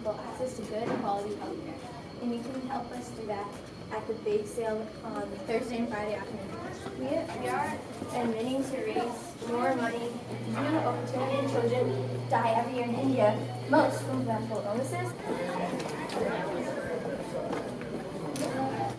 people access to good quality health care. And you can help us do that at the bake sale on Thursday and Friday afternoons. We are admitting to raise more money due to over 2 million children die every year in India, most from preventable illnesses.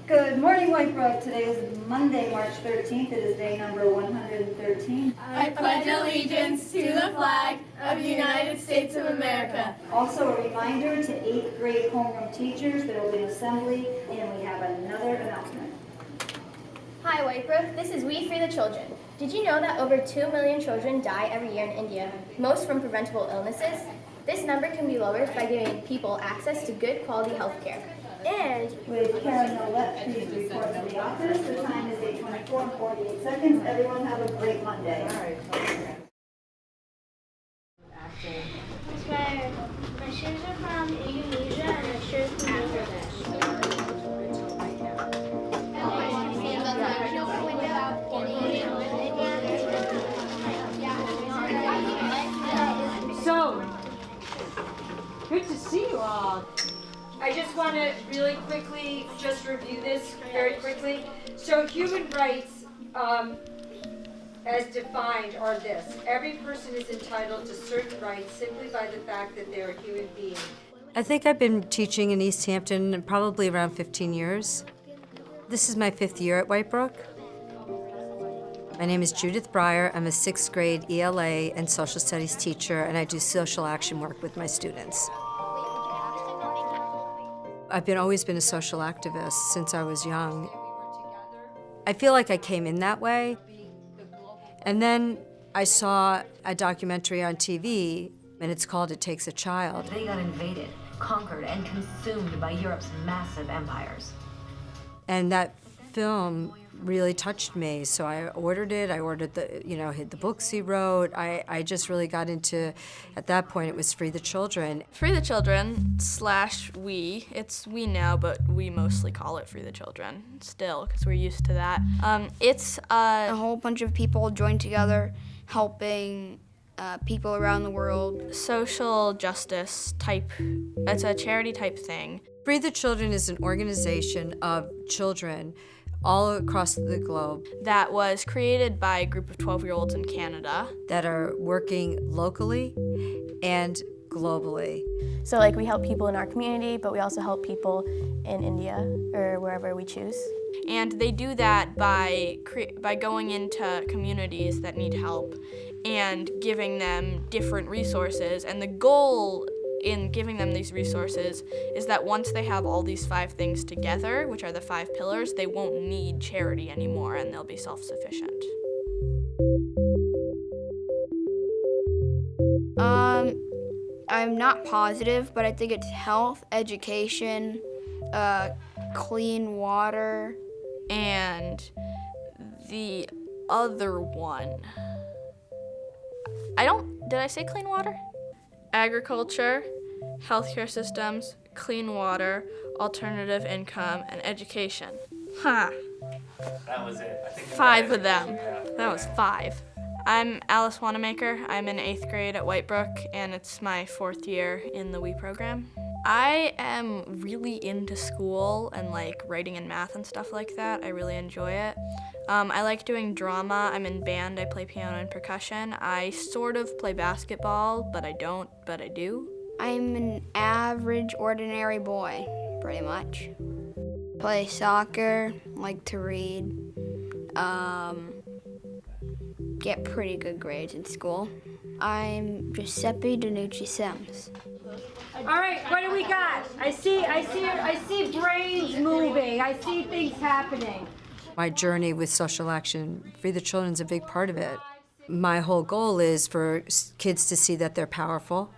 Good morning, White Brook. Today is Monday, March 13th. It is day number 113. I pledge allegiance to the flag of the United States of America. Also a reminder to 8th grade homeroom teachers, there will be an assembly, and we have another announcement. Hi, White Brook. This is We Free the Children. Did you know that over 2 million children die every year in India, most from preventable illnesses? This number can be lowered by giving people access to good quality health care. And With Karen Nolet, please report to the office. The time is 8:24 and 48 seconds. Everyone have a great Monday. My shoes are from Indonesia and my shirt's from Bangladesh. So, good to see you all. I just want to really quickly just review this very quickly. So human rights, as defined, are this. Every person is entitled to certain rights simply by the fact that they're a human being. I think I've been teaching in Easthampton probably around 15 years. This is my 5th year at White Brook. My name is Judith Breyer. I'm a 6th grade ELA and social studies teacher, and I do social action work with my students. I've always been a social activist since I was young. I feel like I came in that way. And then I saw a documentary on TV, and it's called It Takes a Child. They got invaded, conquered, and consumed by Europe's massive empires. And that film really touched me, so I ordered it. I ordered the books he wrote. I just really got into, at that point, it was Free the Children. Free the Children / we. It's we now, but we mostly call it Free the Children still, because we're used to that. It's a whole bunch of people joined together helping people around the world. Social justice type, it's a charity type thing. Free the Children is an organization of children all across the globe That was created by a group of 12-year-olds in Canada. that are working locally and globally. so like we help people in our community, but we also help people in India or wherever we choose. And they do that by going into communities that need help and giving them different resources. And the goal in giving them these resources is that once they have all these 5 things together, which are the 5 pillars, they won't need charity anymore and they'll be self-sufficient. I'm not positive, but I think it's health, education, clean water. And the other one, did I say clean water? Agriculture, healthcare systems, clean water, alternative income, and education. Huh. That was it. I think 5 of them. Yeah. That was 5. I'm Alice Wanamaker. I'm in 8th grade at White Brook, and it's my 4th year in the WE program. I am really into school and like writing and math and stuff like that. I really enjoy it. I like doing drama. I'm in band. I play piano and percussion. I sort of play basketball, but I don't, but I do. I'm an average, ordinary boy, pretty much. Play soccer, like to read, get pretty good grades in school. I'm Giuseppe Danucci Sims. All right, what do we got? I see brains moving. I see things happening. My journey with social action, Free the Children is a big part of it. My whole goal is for kids to see that they're powerful,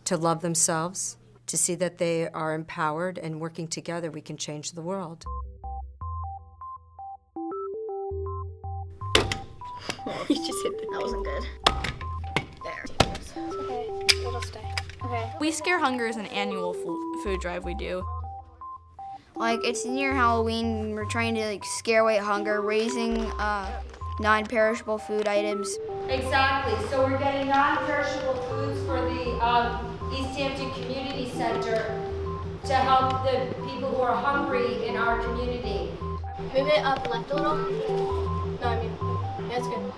to love themselves, to see that they are empowered, and working together we can change the world. You just hit that wasn't good. There. It's okay. It'll stay. Okay. We Scare Hunger is an annual food drive we do. Like, it's near Halloween, we're trying to like scare away hunger, raising non-perishable food items. Exactly. So we're getting non-perishable foods for the Easthampton Community Center. center to help the people who are hungry in our community. Move it up left a little. No, I mean, that's good.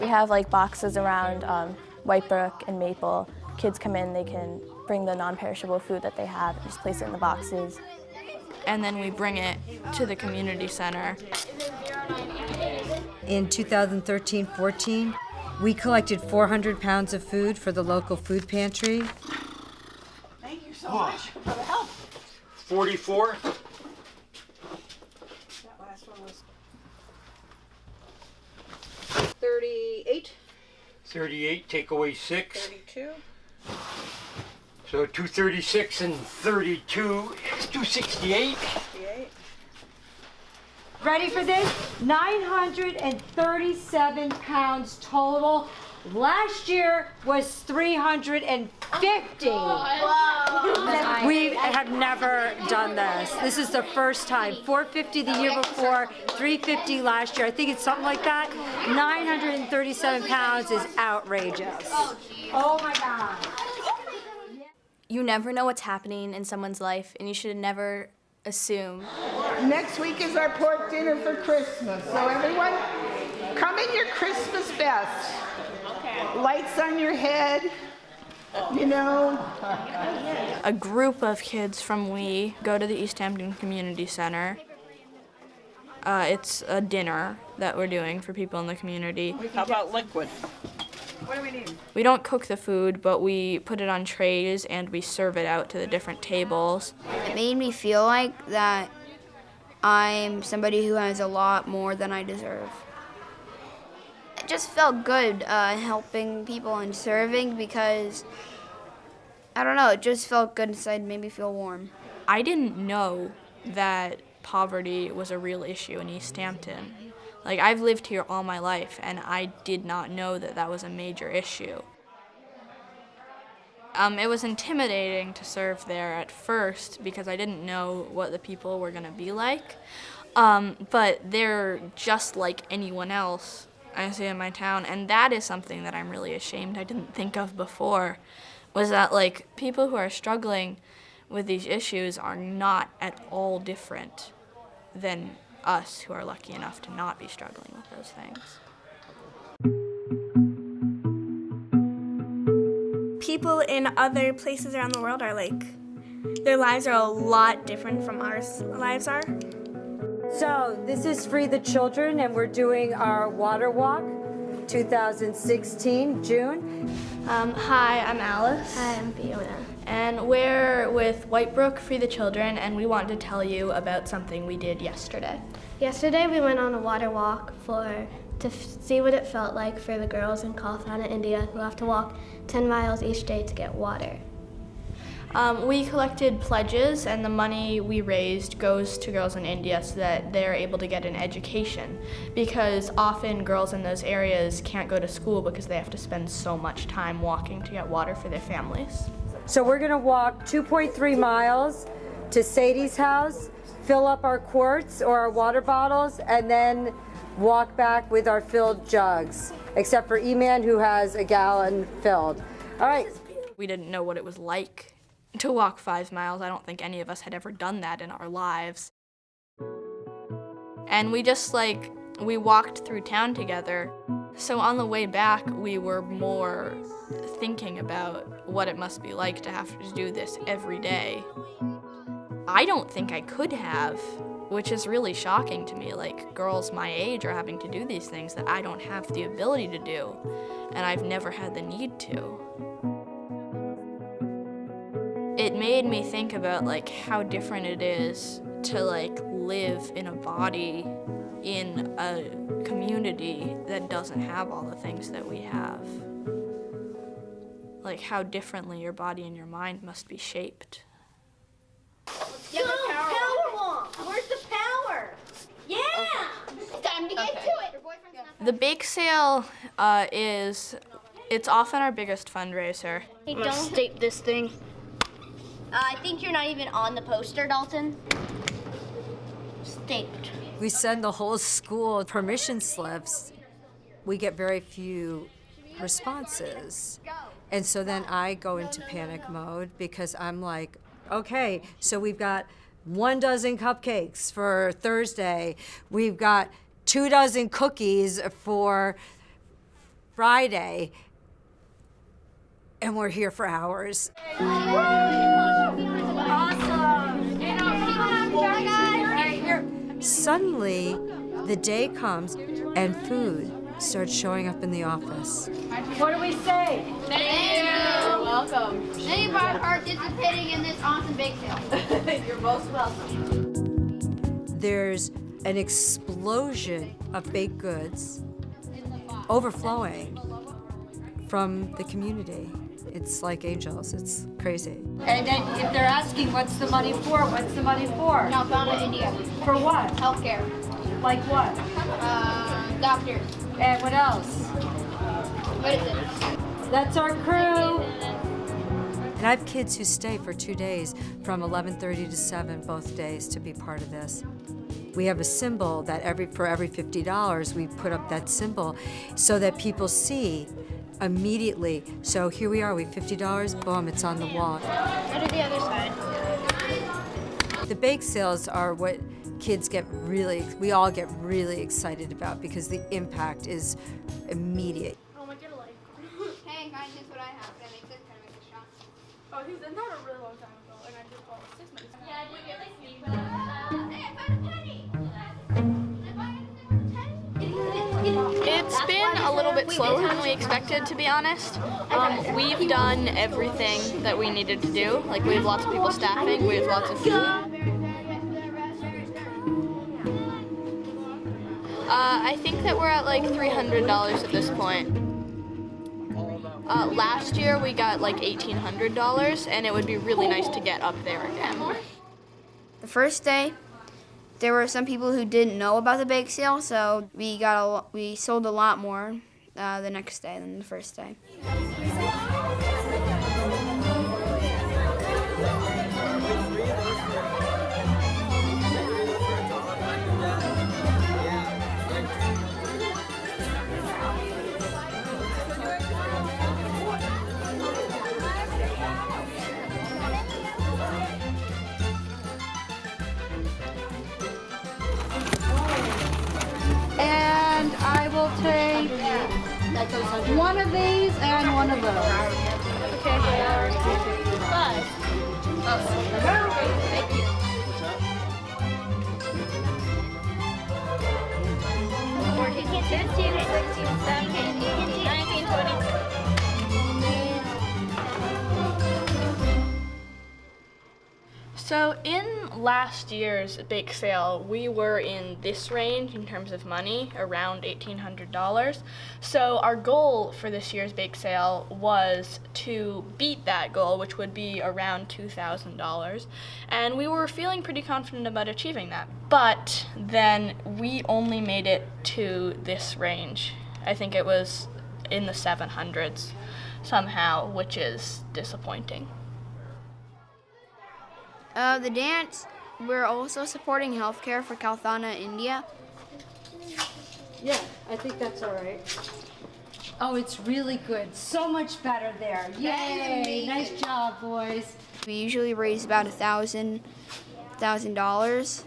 We have like boxes around White Brook and Maple. Kids come in, they can bring the non-perishable food that they have and just place it in the boxes. And then we bring it to the community center. In 2013-14, we collected 400 pounds of food for the local food pantry. Thank you so much for the help. 44. That last one was 38. 38, take away 6. 32. So 236 and 32 is 268. 68. Ready for this? 937 pounds total. Last year was 350. We have never done this. This is the first time. 450 the year before, 350 last year. I think it's something like that. 937 pounds is outrageous. Oh my God. You never know what's happening in someone's life, and you should never assume. Next week is our pork dinner for Christmas. So everyone, come in your Christmas best. Lights on your head, you know. A group of kids from WE go to the Easthampton Community Center. It's a dinner that we're doing for people in the community. How about liquid? What do we need? We don't cook the food, but we put it on trays and we serve it out to the different tables. It made me feel like that I'm somebody who has a lot more than I deserve. It just felt good helping people and serving because, I don't know, it just felt good inside, made me feel warm. I didn't know that poverty was a real issue in Easthampton. Like, I've lived here all my life, and I did not know that that was a major issue. It was intimidating to serve there at first because I didn't know what the people were gonna be like. But they're just like anyone else I see in my town, and that is something that I'm really ashamed I didn't think of before, was that like people who are struggling with these issues are not at all different than us who are lucky enough to not be struggling with those things. People in other places around the world are like, their lives are a lot different from our lives are. So this is Free the Children, and we're doing our water walk, 2016, June. Hi, I'm Alice. Hi, I'm Fiona. And we're with White Brook Free the Children, and we wanted to tell you about something we did yesterday. Yesterday we went on a water walk to see what it felt like for the girls in Kolkata, India, who have to walk 10 miles each day to get water. We collected pledges, and the money we raised goes to girls in India so that they're able to get an education, because often girls in those areas can't go to school because they have to spend so much time walking to get water for their families. So we're gonna walk 2.3 miles to Sadie's house, fill up our quarts or our water bottles, and then walk back with our filled jugs, except for E-Man, who has a gallon filled. All right. We didn't know what it was like to walk 5 miles. I don't think any of us had ever done that in our lives. And we just we walked through town together. So on the way back, we were more thinking about what it must be like to have to do this every day. I don't think I could have, which is really shocking to me. Like, girls my age are having to do these things that I don't have the ability to do, and I've never had the need to. It made me think about how different it is to live in a body in a community that doesn't have all the things that we have. Like how differently your body and your mind must be shaped. Yeah, the power walk. Where's the power? Yeah! It's time to get to it. The bake sale it's often our biggest fundraiser. Hey, don't tape this thing. I think you're not even on the poster, Dalton. Staped. We send the whole school permission slips. We get very few responses. And so then I go into panic mode because I'm like, okay, so we've got 1 dozen cupcakes for Thursday. We've got 2 dozen cookies for Friday. And we're here for hours. Suddenly, the day comes and food starts showing up in the office. What do we say? Thank you. Welcome. Thank you for participating in this awesome bake sale. You're most welcome. There's an explosion of baked goods overflowing from the community. It's like angels. It's crazy. And then if they're asking what's the money for, what's the money for? Calcutta, India. For what? Healthcare. Like what? Doctors. And what else? What is it? That's our crew. And I have kids who stay for 2 days from 11:30 to 7 both days to be part of this. We have a symbol that for every $50 we put up that symbol so that people see immediately. So here we are, we have $50, boom, it's on the wall. Go to the other side. The bake sales are what kids we all get really excited about because the impact is immediate. Oh, my God, like. Hey, guys, guess what I have? Can I make this? Can I make this shot? Oh, he's done that a really long time ago, and I did all 6 months. Yeah, I did get like me. Hey, I found a penny! It's been a little bit slower than we expected, to be honest. We've done everything that we needed to do. Like, we have lots of people staffing, we have lots of food. I think that we're at like $300 at this point. Last year we got like $1,800, and it would be really nice to get up there again. The first day, there were some people who didn't know about the bake sale, so we sold a lot more the next day than the first day. And I will take one of these and one of those. Okay. 5. Thank you. 14, 15, 16, 17, 18, 19, 20. So in last year's bake sale, we were in this range in terms of money, around $1,800. So our goal for this year's bake sale was to beat that goal, which would be around $2,000. And we were feeling pretty confident about achieving that. But then we only made it to this range. I think it was in the 700s somehow, which is disappointing. The dance, we're also supporting healthcare for Calcutta, India. Yeah, I think that's all right. Oh, it's really good. So much better there. Yay! Nice job, boys. We usually raise about $1,000.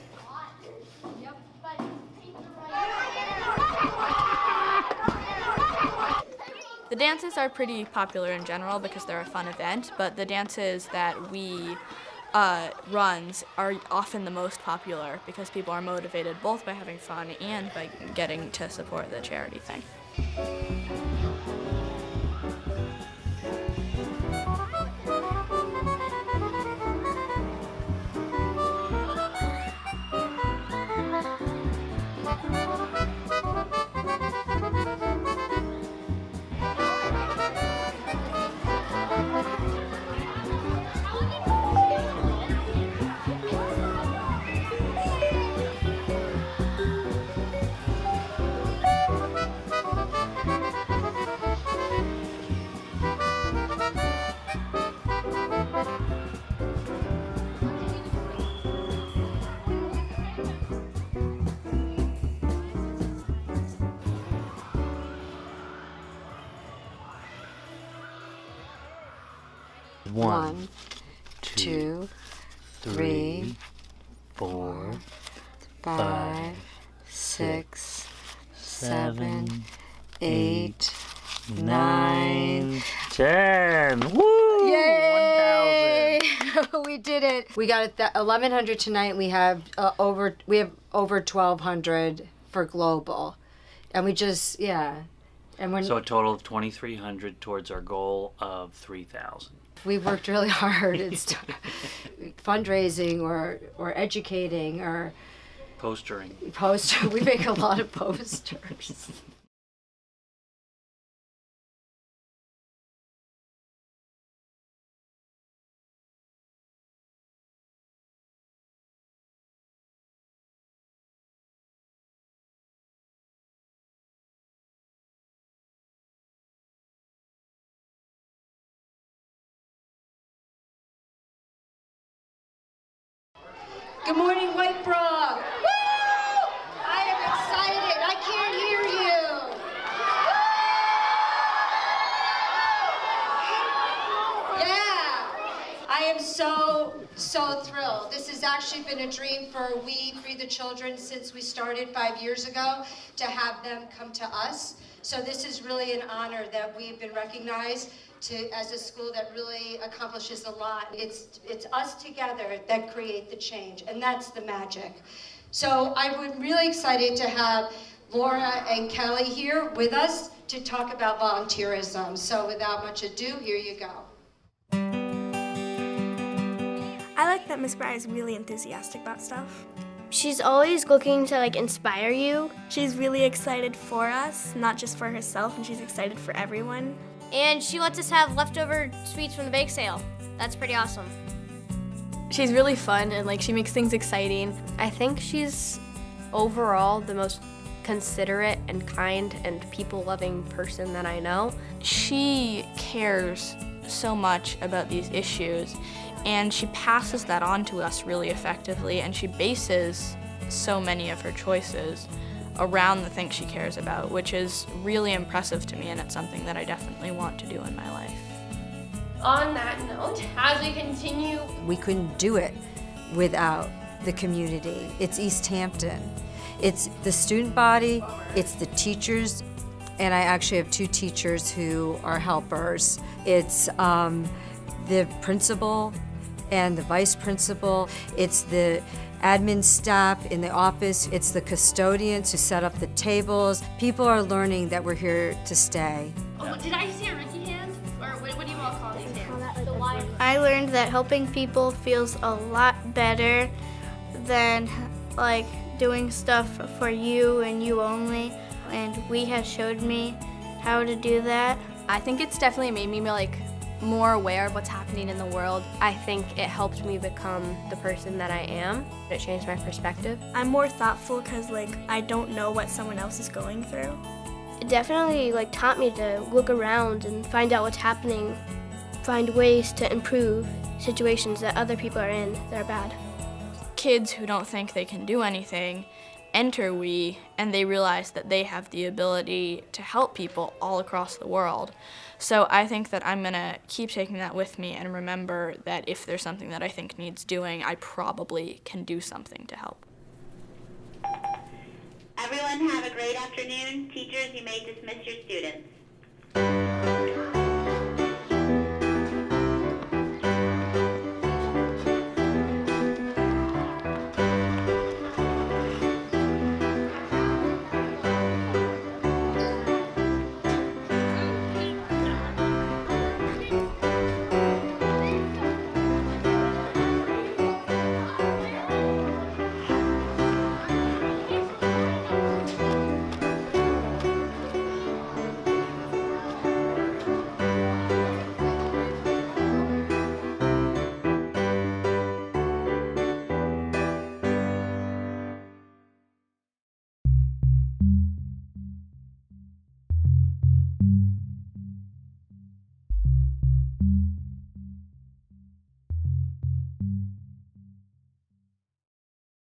The dances are pretty popular in general because they're a fun event, but the dances that we runs are often the most popular because people are motivated both by having fun and by getting to support the charity thing. 1, 2, 3, 4, 5, 6, 7, 8, 9, 10. Woo! Yay! We did it. We got 1,100 tonight. We have over 1,200 for global, and we just And when So a total of 2,300 towards our goal of 3,000. we worked really hard. It's fundraising or educating or Postering. We make a lot of posters. Good morning, White Brook. Woo! I am excited. I can't hear you. Yeah. I am so thrilled. This has actually been a dream for We Free the Children since we started 5 years ago to have them come to us. So this is really an honor that we've been recognized as a school that really accomplishes a lot. It's us together that create the change, and that's the magic. So I'm really excited to have Laura and Kelly here with us to talk about volunteerism. So without much ado, here you go. I like that Miss Breyer is really enthusiastic about stuff. She's always looking to inspire you. She's really excited for us, not just for herself, and she's excited for everyone. And she lets us have leftover sweets from the bake sale. That's pretty awesome. She's really fun and she makes things exciting. I think she's overall the most considerate and kind and people-loving person that I know. She cares so much about these issues, and she passes that on to us really effectively, and she bases so many of her choices around the things she cares about, which is really impressive to me, and it's something that I definitely want to do in my life. On that note, as we continue, We couldn't do it without the community. It's Easthampton. It's the student body, it's the teachers, and I actually have 2 teachers who are helpers. It's the principal and the vice principal. It's the admin staff in the office. It's the custodians who set up the tables. People are learning that we're here to stay. oh, did I see a Ricky hand? Or what do you all call these hands? I learned that helping people feels a lot better than doing stuff for you and you only. And We has showed me how to do that. I think it's definitely made me more aware of what's happening in the world. I think it helped me become the person that I am. It changed my perspective. I'm more thoughtful because I don't know what someone else is going through. It definitely taught me to look around and find out what's happening, find ways to improve situations that other people are in that are bad. Kids who don't think they can do anything enter We, and they realize that they have the ability to help people all across the world. So I think that I'm gonna keep taking that with me and remember that if there's something that I think needs doing, I probably can do something to help. Everyone have a great afternoon. Teachers, you may dismiss your students.